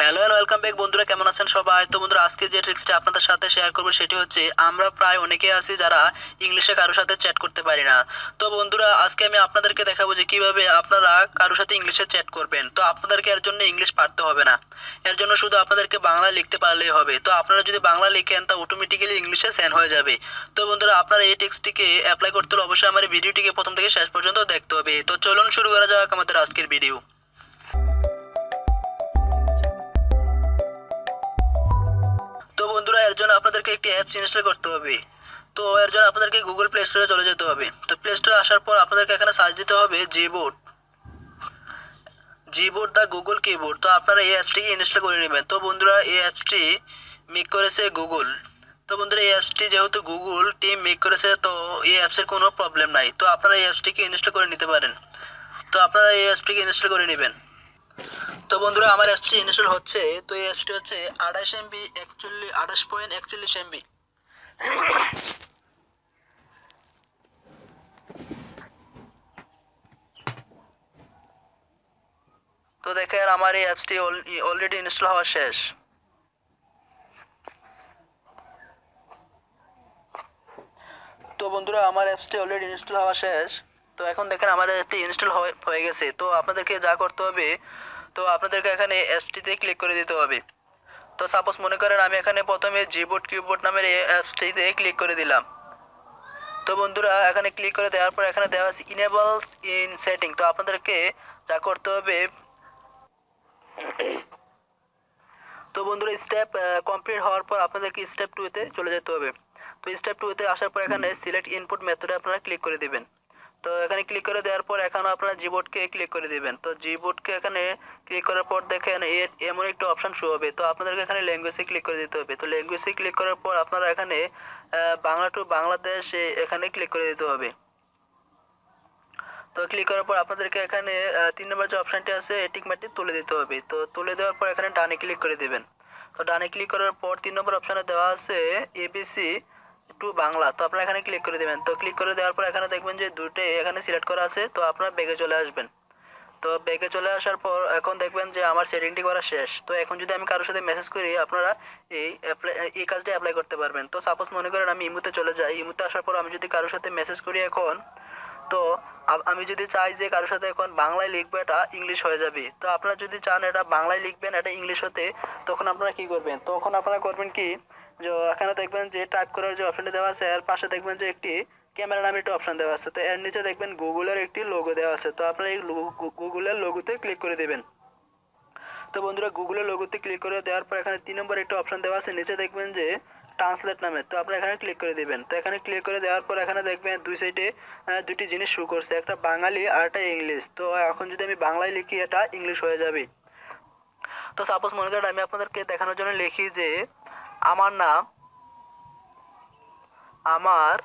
Hello and welcome back বন্ধুরা, কেমন আছেন সবাই? তো বন্ধুরা, আজকে যে ট্রিক্সটা আপনাদের সাথে শেয়ার করবো সেটি হচ্ছে, আমরা প্রায় অনেকেই আছি যারা ইংলিশে কারোর সাথে চ্যাট করতে পারি না। তো বন্ধুরা, আজকে আমি আপনাদেরকে দেখাবো যে কিভাবে আপনারা কারোর সাথে ইংলিশে চ্যাট করবেন। তো আপনাদেরকে এর জন্য ইংলিশ পারতে হবে না, এর জন্য শুধু আপনাদেরকে বাংলা লিখতে পারলেই হবে। তো আপনারা যদি বাংলা লিখেন তা অটোমেটিক্যালি ইংলিশে সেন্ড হয়ে যাবে। তো বন্ধুরা, আপনারা এই ট্রিক্সটিকে অ্যাপ্লাই করতে হলে অবশ্যই আমার ভিডিওটিকে প্রথম থেকে শেষ পর্যন্ত দেখতে হবে। তো চলুন শুরু করা যাক আমাদের আজকের ভিডিও। তো বন্ধুরা, এর জন্য আপনাদেরকে একটি অ্যাপস ইনস্টল করতে হবে। তো এর জন্য আপনাদেরকে গুগল প্লে স্টোরে চলে যেতে হবে। তো প্লে স্টোরে আসার পর আপনাদেরকে এখানে সার্চ দিতে হবে জিবোর্ড, জিবোর্ড দা গুগল কিবোর্ড। তো আপনারা এই অ্যাপসটিকে ইনস্টল করে নেবেন। তো বন্ধুরা, এই অ্যাপসটি মেক করেছে গুগল। তো বন্ধুরা, এই অ্যাপসটি যেহেতু গুগল টিম মেক করেছে, তো এই অ্যাপসের কোনো প্রবলেম নাই। তো আপনারা এই অ্যাপসটিকে ইনস্টল করে নিতে পারেন। তো আপনারা এই অ্যাপসটিকে ইনস্টল করে নেবেন। তো বন্ধুরা, আমার অ্যাপসটি ইনস্টল হচ্ছে। তো এই অ্যাপসটি হচ্ছে 28 MB, 28.41 MB। তো দেখেন, আমার এই অ্যাপসটি অলরেডি ইনস্টল হওয়া শেষ। তো বন্ধুরা, আমার অ্যাপসটি অলরেডি ইনস্টল হওয়া শেষ। তো এখন দেখেন আমার অ্যাপটি ইনস্টল হয়ে গেছে। তো আপনাদেরকে যা করতে হবে, তো আপনাদেরকে এখানে অ্যাপসটিতে ক্লিক করে দিতে হবে। তো সাপোজ মনে করেন আমি এখানে প্রথমে জিবোর্ড কিবোর্ড নামের এই অ্যাপসটিতে ক্লিক করে দিলাম। তো বন্ধুরা, এখানে ক্লিক করে দেওয়ার পর এখানে দেওয়া আছে ইনেবল ইন সেটিং। তো আপনাদেরকে যা করতে হবে, তো বন্ধুরা, স্টেপ কমপ্লিট হওয়ার পর আপনাদেরকে স্টেপ 2-তে চলে যেতে হবে। তো স্টেপ 2-তে আসার পর এখানে সিলেক্ট ইনপুট মেথডে আপনারা ক্লিক করে দিবেন। তো এখানে ক্লিক করে দেওয়ার পর এখানে আপনারা জিবোর্ডকে ক্লিক করে দিবেন। তো জিবোর্ডকে এখানে ক্লিক করার পর দেখেন এমন একটা অপশন শো হবে। তো আপনাদেরকে এখানে ল্যাঙ্গুয়েজে ক্লিক করে দিতে হবে। তো ল্যাঙ্গুয়েজে ক্লিক করার পর আপনারা এখানে বাংলা টু বাংলাদেশ এখানে ক্লিক করে দিতে হবে। তো ক্লিক করার পর আপনাদেরকে এখানে 3 নম্বর যে অপশনটি আছে টিক মার্কটি তুলে দিতে হবে। তো তুলে দেওয়ার পর এখানে ডানে ক্লিক করে দিবেন। তো ডানে ক্লিক করার পর 3 নম্বর অপশনে দেওয়া আছে এবিসি টু বাংলা। তো আপনারা এখানে ক্লিক করে দিবেন। তো ক্লিক করে দেওয়ার পর এখানে দেখবেন যে দুটোই এখানে সিলেক্ট করা আছে। তো আপনারা ব্যাগে চলে আসবেন। তো ব্যাগে চলে আসার পর এখন দেখবেন যে আমার সেটিংটি করা শেষ। তো এখন যদি আমি কারোর সাথে মেসেজ করি, আপনারা এই কাজটা অ্যাপ্লাই করতে পারবেন। তো সাপোজ মনে করেন আমি ইমুতে চলে যাই। ইমুতে আসার পর আমি যদি কারোর সাথে মেসেজ করি এখন, তো আমি যদি চাই যে কারোর সাথে এখন বাংলায় লিখবো, এটা ইংলিশ হয়ে যাবে। তো আপনারা যদি চান এটা বাংলায় লিখবেন, এটা ইংলিশ হতে, তখন আপনারা কি করবেন? তখন আপনারা করবেন কি, যে এখানে দেখবেন যে টাইপ করার যে অপশনটি দেওয়া আছে, এর পাশে দেখবেন যে একটি ক্যামেরা নামে একটা অপশন দেওয়া আছে। তো এর নিচে দেখবেন গুগলের একটি লোগো দেওয়া আছে। তো আপনারা এই গুগলের লোগোতে ক্লিক করে দেবেন। তো বন্ধুরা, গুগলের লোগোতে ক্লিক করে দেওয়ার পর এখানে 3 নম্বর একটা অপশন দেওয়া আছে, নিচে দেখবেন যে ট্রান্সলেট নামে। তো আপনারা এখানে ক্লিক করে দিবেন। তো এখানে ক্লিক করে দেওয়ার পর এখানে দেখবেন দুই সাইডে দুটি জিনিস শো করছে, একটা বাঙালি আর একটা ইংলিশ। তো এখন যদি আমি বাংলায় লিখি, এটা ইংলিশ হয়ে যাবে। তো সাপোজ মনে করেন আমি আপনাদেরকে দেখানোর জন্য লিখি যে আমার নাম, আমার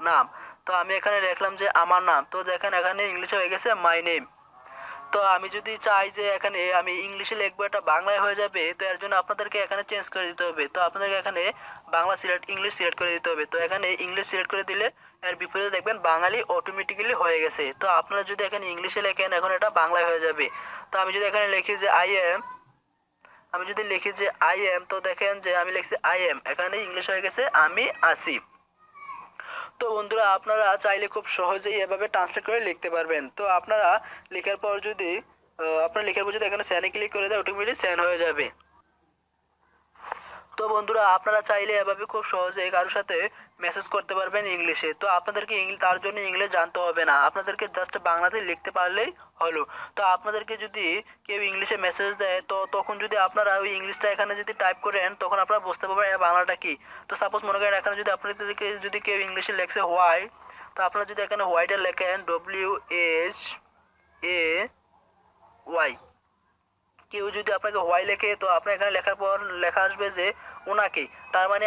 নাম। তো আমি এখানে লিখলাম যে আমার নাম। তো দেখেন এখানে ইংলিশে হয়ে গেছে মাই নেম। তো আমি যদি চাই যে এখানে আমি ইংলিশে লিখবো, এটা বাংলায় হয়ে যাবে। তো এর জন্য আপনাদেরকে এখানে চেঞ্জ করে দিতে হবে। তো আপনাদেরকে এখানে বাংলা সিলেক্ট, ইংলিশ সিলেক্ট করে দিতে হবে। তো এখানে ইংলিশ সিলেক্ট করে দিলে এর বিপরীতে দেখবেন বাঙালি অটোমেটিক্যালি হয়ে গেছে। তো আপনারা যদি এখানে ইংলিশে লেখেন, এখন এটা বাংলায় হয়ে যাবে। তো আমি যদি এখানে লিখি যে আই এম, আমি যদি লিখি যে আই এম, তো দেখেন যে আমি লিখছি আই এম, এখানে ইংলিশ হয়ে গেছে আমি আসি। তো বন্ধুরা, আপনারা চাইলে খুব সহজেই এভাবে ট্রান্সলেট করে লিখতে পারবেন। তো আপনারা লেখার পর যদি এখানে স্যানে ক্লিক করে দেয়, অটোমেটিক স্যান হয়ে যাবে। তো বন্ধুরা, আপনারা চাইলে এভাবে খুব সহজে কারোর সাথে মেসেজ করতে পারবেন ইংলিশে। তো আপনাদেরকে তার জন্য ইংলিশ জানতে হবে না, আপনাদেরকে জাস্ট বাংলাতে লিখতে পারলেই হলো। তো আপনাদেরকে যদি কেউ ইংলিশে মেসেজ দেয়, তো তখন যদি আপনারা ওই ইংলিশটা এখানে যদি টাইপ করেন, তখন আপনারা বুঝতে পারবেন বাংলাটা কি। তো সাপোজ মনে করেন এখানে যদি আপনাদেরকে যদি কেউ ইংলিশে লেখছে হোয়াইট, তো আপনারা যদি এখানে হোয়াইটে লেখেন WHAY, কেউ যদি আপনাকে হোয়াই লেখে, তো আপনার এখানে লেখার পর লেখা আসবে যে ওনাকে। তার মানে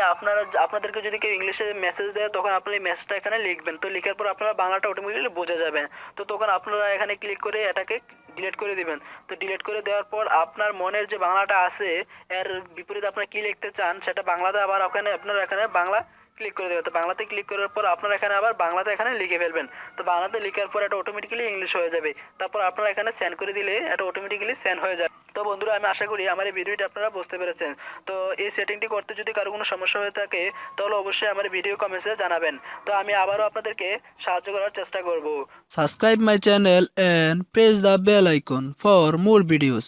আপনাদেরকে যদি কেউ ইংলিশে মেসেজ দেয়, তখন আপনি এই মেসেজটা এখানে লিখবেন। তো লেখার পর আপনারা বাংলাটা অটোমেটিক্যালি বোঝা যাবেন। তো তখন আপনারা এখানে ক্লিক করে এটাকে ডিলিট করে দিবেন। তো ডিলিট করে দেওয়ার পর আপনার মনের যে বাংলাটা আছে, এর বিপরীতে আপনারা কী লিখতে চান, সেটা বাংলাতে আবার ওখানে আপনারা এখানে বাংলা ক্লিক করে দেবেন। তো বাংলাতে ক্লিক করার পর আপনারা এখানে আবার বাংলাতে এখানে লিখে ফেলবেন। তো বাংলাতে লেখার পর এটা অটোমেটিক্যালি ইংলিশ হয়ে যাবে। তারপর আপনারা এখানে সেন্ড করে দিলে এটা অটোমেটিক্যালি সেন্ড হয়ে যায়। তো বন্ধুরা, আমি আশা করি আমার এই ভিডিওটি আপনারা বুঝতে পেরেছেন। তো এই সেটিংটি করতে যদি কারো কোনো সমস্যা হয়ে থাকে তাহলে অবশ্যই আমার ভিডিও কমেন্টসে জানাবেন। তো আমি আবারও আপনাদেরকে সাহায্য করার চেষ্টা করব। Subscribe my channel and press the bell icon for more videos.